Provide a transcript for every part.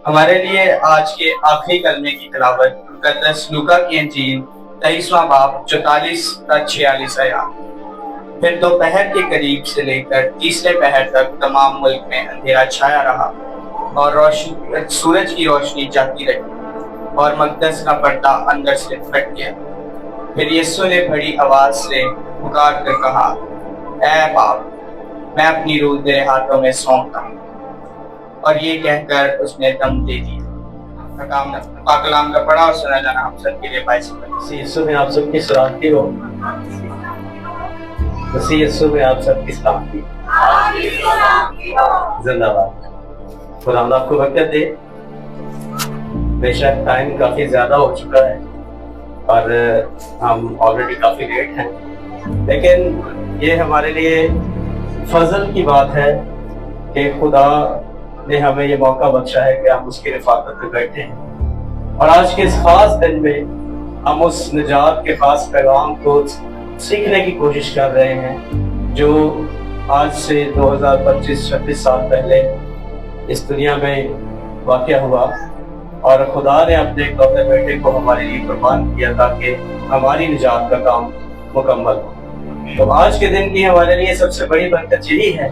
ہمارے لیے آج کے آخری کلمے کی تلاوت مقدس لوکا کی انجیل 23واں باب 44 تا 46 آیات۔ پھر دوپہر کے قریب سے لے کر تیسرے پہر تک تمام ملک میں اندھیرا چھایا رہا اور سورج کی روشنی جاتی رہی اور مقدس کا پردہ اندر سے پھٹ گیا۔ پھر یسوع نے بڑی آواز سے پکار کر کہا، اے باپ، میں اپنی روح تیرے ہاتھوں میں سونپتا ہوں۔ اور یہ کہہ کر اس نے دم دے دیا۔ پاک کلام کا پڑھا اور سنا جانا ہم سب کے لیے باعث مسیح یسوع میں آپ سب کی سلامتی ہو۔ مسیح یسوع میں آپ سب کی سلامتی زندہ باد۔ خدا آپ کو برکت دے۔ بے شک ٹائم کافی زیادہ ہو چکا ہے اور ہم آلریڈی کافی لیٹ ہیں، لیکن یہ ہمارے لیے فضل کی بات ہے کہ خدا نے ہمیں یہ موقع بخشا ہے کہ ہم اس کی رفاقت میں بیٹھے ہیں، اور آج کے اس خاص دن میں ہم اس نجات کے خاص پیغام کو سیکھنے کی کوشش کر رہے ہیں جو آج سے 2025-26 سال پہلے اس دنیا میں واقع ہوا، اور خدا نے اپنے اکلوتے بیٹے کو ہمارے لیے قربان کیا تاکہ ہماری نجات کا کام مکمل ہو۔ تو آج کے دن کی ہمارے لیے سب سے بڑی برکت یہی ہے۔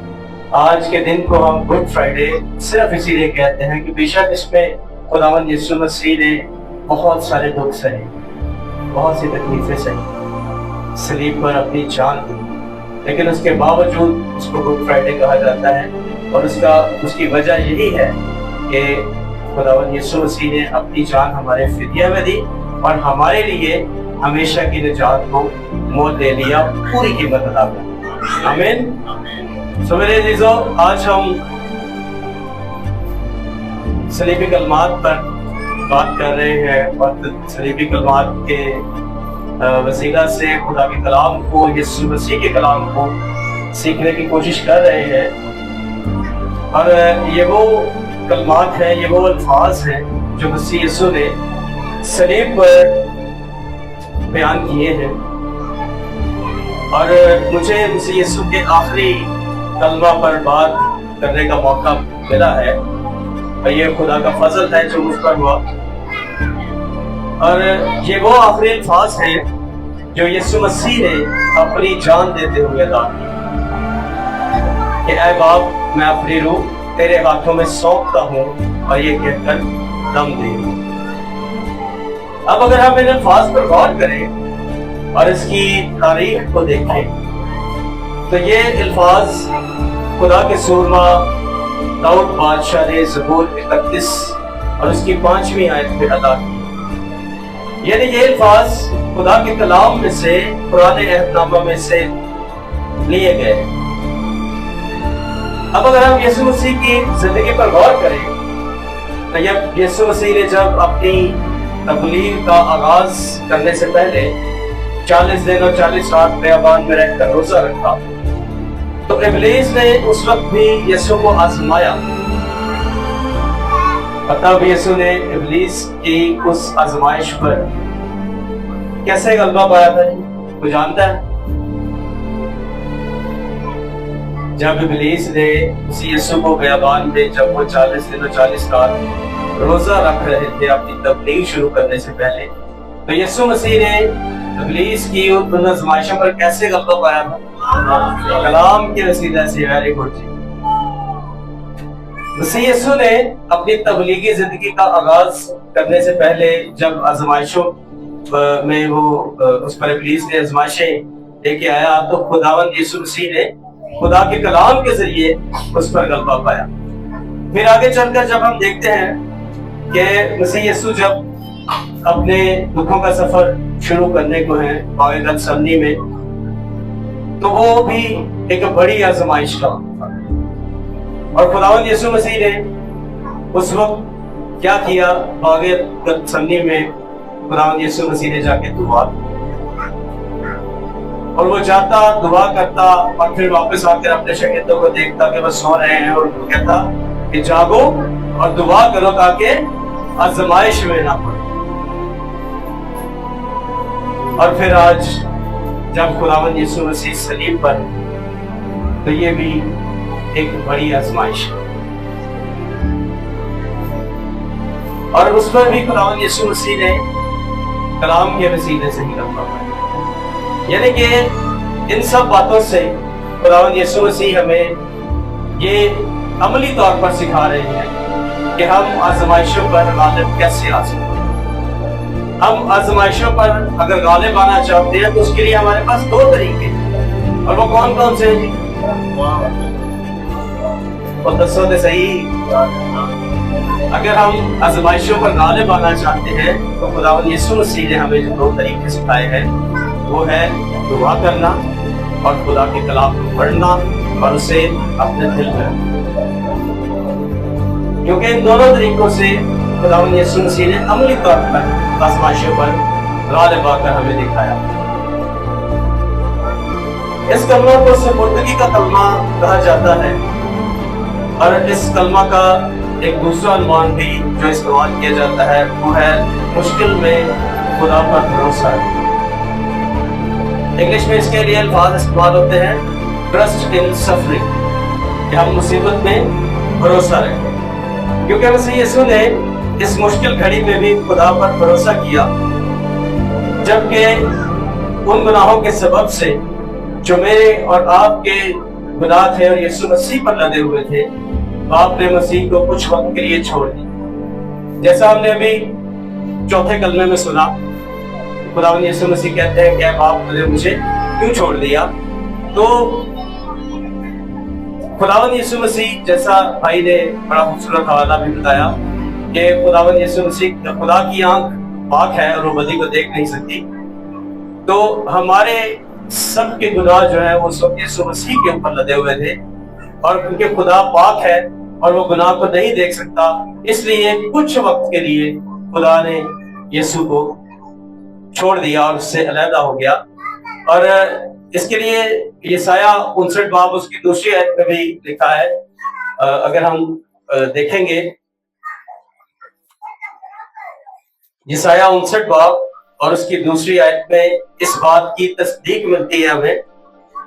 آج کے دن کو ہم گڈ فرائیڈے صرف اسی لیے کہتے ہیں کہ بے شک اس میں خداوند یسوع مسیح نے بہت سارے دکھ سہے، بہت سی تکلیفیں سہی، صلیب پر اپنی جان دی، لیکن اس کے باوجود اس کو گڈ فرائیڈے کہا جاتا ہے، اور اس کی وجہ یہی ہے کہ خداوند یسوع مسیح نے اپنی جان ہمارے فدیہ میں دی اور ہمارے لیے ہمیشہ کی نجات کو مول لے لیا پوری قیمت ادا کر۔ آمین۔ سو میرے عزیزو، آج ہم صلیبی کلمات پر بات کر رہے ہیں اور صلیبی کلمات کے وسیلہ سے خدا کے کلام کو، یسوع مسیح کے کلام کو سیکھنے کی کوشش کر رہے ہیں، اور یہ وہ کلمات ہیں، یہ وہ الفاظ ہیں جو مسیح یسوع نے صلیب پر بیان کیے ہیں، اور مجھے مسیح یسوع کے آخری کلمہ پر بات کرنے کا موقع ملا ہے، اور یہ خدا کا فضل ہے جو مجھ پر ہوا، اور یہ وہ آخری الفاظ ہیں جو یسوع مسیح نے اپنی جان دیتے ہوئے ادا کی کہ اے باپ، میں اپنی روح تیرے ہاتھوں میں سونپتا ہوں، اور یہ کہہ کر دم دے دوں۔ اب اگر ہم ان الفاظ پر غور کریں اور اس کی تاریخ کو دیکھیں تو یہ الفاظ خدا کے سورما داؤد بادشاہ نے زبور 31 اور اس کی 5ویں آیت میں ادا کی، یعنی یہ الفاظ خدا کے کلام میں سے، پرانے عہد نامہ میں سے لیے گئے۔ اب اگر ہم یسوع مسیح کی زندگی پر غور کریں تو یسوع مسیح نے جب اپنی تبلیغ کا آغاز کرنے سے پہلے 40 دن اور 40 رات بیابان میں رہ کر روزہ رکھا تو ابلیس نے اس وقت بھی یسوع کو آزمایا، تب یسوع نے ابلیس کی اس آزمائش پر کیسے غلبہ پایا تھا؟ تو جانتا ہے، جب ابلیس نے اسی یسوع کو بیابان میں، جب وہ 40 دن اور 40 رات روزہ رکھ رہے تھے اپنی تبلیغ شروع کرنے سے پہلے، تو یسوع مسیح نے ابلیس کی ان آزمائشوں پر کیسے غلبہ پایا تھا؟ کلام کے وسیلہ سے۔ ویری گڈ جی۔ مسیح یسوع نے اپنی تبلیغی زندگی کا آغاز کرنے سے پہلے جب آزمائشوں میں وہ اس پر ابلیس نے آزمائشیں لے کے آیا تو خداوند یسوع مسیح نے خدا کے کلام کے ذریعے اس پر غلبہ پایا۔ پھر آگے چل کر جب ہم دیکھتے ہیں کہ مسیح یسوع جب اپنے دکھوں کا سفر شروع کرنے کو ہے باغ گتسمنی میں، تو وہ بھی ایک بڑی آزمائش کا وقت تھا، اور خداوند یسوع مسیح نے اس وقت کیا کیا؟ باغ گتسمنی میں خداوند یسوع مسیح نے جا کے دعا کی، اور وہ جاتا دعا کرتا اور پھر واپس آ کر اپنے شاگردوں کو دیکھتا کہ وہ سو رہے ہیں، اور وہ کہتا کہ جاگو اور دعا کرو تاکہ آزمائش میں نہ پڑو۔ اور پھر آج جب خداوند یسوع مسیح صلیب پر، تو یہ بھی ایک بڑی آزمائش ہے۔ اور اس پر بھی خداوند یسوع مسیح نے کلام کے وسیلے سے ہی لمبا پڑا. یعنی کہ ان سب باتوں سے خداوند یسوع مسیح ہمیں یہ عملی طور پر سکھا رہے ہیں کہ ہم آزمائشوں پر غالب کیسے آ سکتے ہیں. ہم آزمائشوں پر اگر غالب آنا چاہتے ہیں تو اس کے لیے ہمارے پاس دو طریقے ہیں. اور وہ کون کون سے ہیں جی؟ وہ دسو تو صحیح. اگر ہم آزمائشوں پر غالب آنا چاہتے ہیں تو خداوند یسوع مسیح نے ہمیں جو دو طریقے سکھائے ہیں وہ ہے دعا کرنا اور خدا کے کلام کو پڑھنا اور اسے اپنے دل میں رکھنا. کیونکہ ان دونوں طریقوں سے خداوند یسوع مسیح نے عملی طور پر آزمائشوں پر غالب آ کر ہمیں دکھایا. اس کلمہ کو سپردگی کا کلمہ کہا جاتا ہے اور اس کلمہ کا ایک دوسرا عنوان بھی جو استعمال کیا جاتا ہے وہ ہے مشکل میں خدا پر بھروسہ. انگلش میں اس کے لیے الفاظ استعمال ہوتے ہیں ٹرسٹ ان سفرنگ، کہ ہم مصیبت میں بھروسہ رکھیں. کیونکہ مسیح یسوع نے اس مشکل گھڑی میں بھی خدا پر بھروسہ کیا جبکہ ان گناہوں کے سبب سے جو میرے اور آپ کے گناہ تھے اور یسوع مسیح پر لدے ہوئے تھے، آپ نے مسیح کو کچھ وقت کے لیے چھوڑ دی. جیسا ہم نے ابھی چوتھے کلمے میں سنا، خداوند یسوع مسیح کہتے ہیں کہ اے باپ نے مجھے کیوں چھوڑ دیا. تو خداوند یسوع مسیح، جیسا بھائی نے بڑا خوبصورت حوالہ بھی بتایا کہ خداوند یسوع مسیح، خدا کی آنکھ پاک ہے اور وہ بدی کو دیکھ نہیں سکتی. تو ہمارے سب کے گناہ جو ہیں وہ سب یسوع مسیح کے اوپر لدے ہوئے تھے، اور کیونکہ خدا پاک ہے اور وہ گناہ کو نہیں دیکھ سکتا، اس لیے کچھ وقت کے لیے خدا نے یسوع کو چھوڑ دیا اور اس سے علیحدہ ہو گیا. اور اس کے لیے یسایہ 59 باب اس کی دوسری آیت میں بھی لکھا ہے. اگر ہم دیکھیں گے یسایہ 59 باب اور اس کی دوسری آیت میں اس بات کی تصدیق ملتی ہے ہمیں،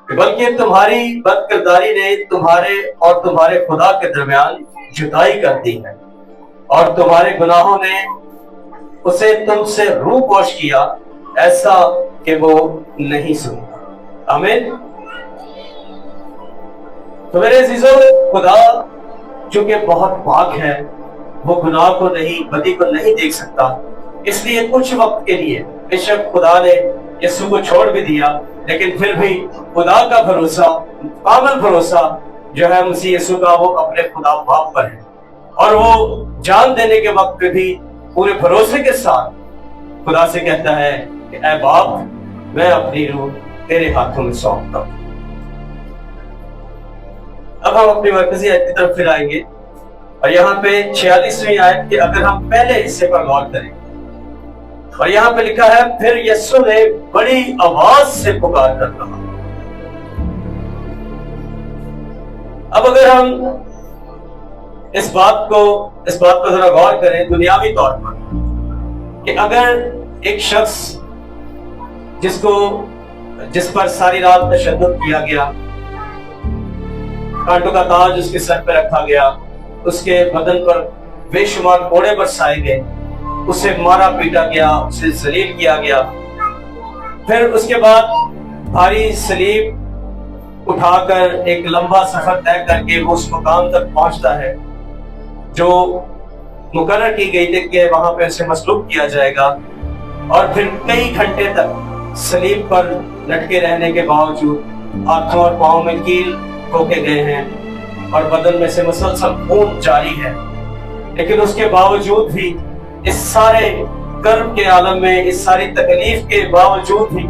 بلکہ تمہاری بد کرداری نے تمہارے اور تمہارے خدا کے درمیان جدائی کر دی ہے، اور تمہارے گناہوں نے اسے تم سے روح پوش کیا، ایسا کہ وہ نہیں سنتا. آمین. تو میرے عزیزوں، خدا چونکہ بہت پاک ہے، وہ گناہ کو نہیں، بدی کو نہیں دیکھ سکتا، اس لیے کچھ وقت کے لیے بے شک خدا نے یسوع کو چھوڑ بھی دیا، لیکن پھر بھی خدا کا بھروسہ، کامل بھروسہ جو ہے مسیح یسوع کا، وہ اپنے خدا باپ پر ہے. اور وہ جان دینے کے وقت پہ بھی پورے بھروسے کے ساتھ خدا سے کہتا ہے کہ اے باپ، میں اپنی روح تیرے ہاتھوں میں سونپتا ہوں. اب ہم اپنی مرکزی آیت کی طرف پھر آئیں گے، اور یہاں پہ 46ویں آیت کے اگر ہم پہلے حصے پر غور کریں، اور یہاں پہ لکھا ہے پھر یسوع نے بڑی آواز سے پکار کر کہا. اب اگر ہم اس بات پر ذرا غور کریں دنیاوی طور پر، کہ اگر ایک شخص جس پر ساری رات تشدد کیا گیا، کانٹوں کا تاج اس کے سر پہ رکھا گیا، اس کے بدن پر بے شمار کوڑے برسائے گئے، اسے مارا پیٹا گیا، اسے ذلیل کیا گیا، پھر اس کے بعد بھاری صلیب اٹھا کر ایک لمبا سفر طے کر کے وہ اس مقام تک پہنچتا ہے جو مقرر کی گئی تھی کہ وہاں پہ اسے مصلوب کیا جائے گا، اور پھر کئی گھنٹے تک صلیب پر لٹکے رہنے کے باوجود ہاتھوں اور پاؤں میں کیل ٹھوکے گئے ہیں اور بدن میں سے مسلسل خون جاری ہے، لیکن اس کے باوجود بھی، اس سارے کرب کے عالم میں، اس ساری تکلیف کے باوجود بھی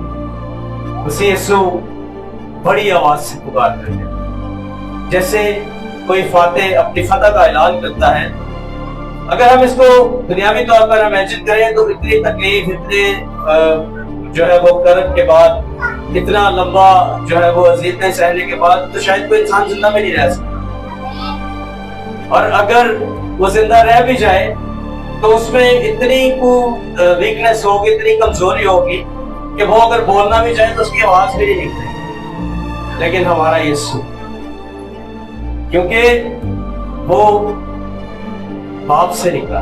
مسیح یسوع بڑی آواز سے پکار کرتے ہیں، جیسے کوئی فاتح اپنی فتح کا اعلان کرتا ہے. اگر ہم اس کو دنیاوی طور پر امیجن کریں تو اتنی تکلیف، اتنے جو ہے وہ کرب کے بعد، اتنا لمبا جو ہے وہ اذیتیں سہنے کے بعد تو شاید کوئی انسان زندہ بھی نہیں رہ سکتا. اور اگر وہ زندہ رہ بھی جائے تو اس میں اتنی ویکنس ہوگی، اتنی کمزوری ہوگی کہ وہ اگر بولنا بھی چاہے تو اس کی آواز بھی نہیں نکلے گی. لیکن ہمارا یسوع، کیونکہ وہ باپ سے نکلا،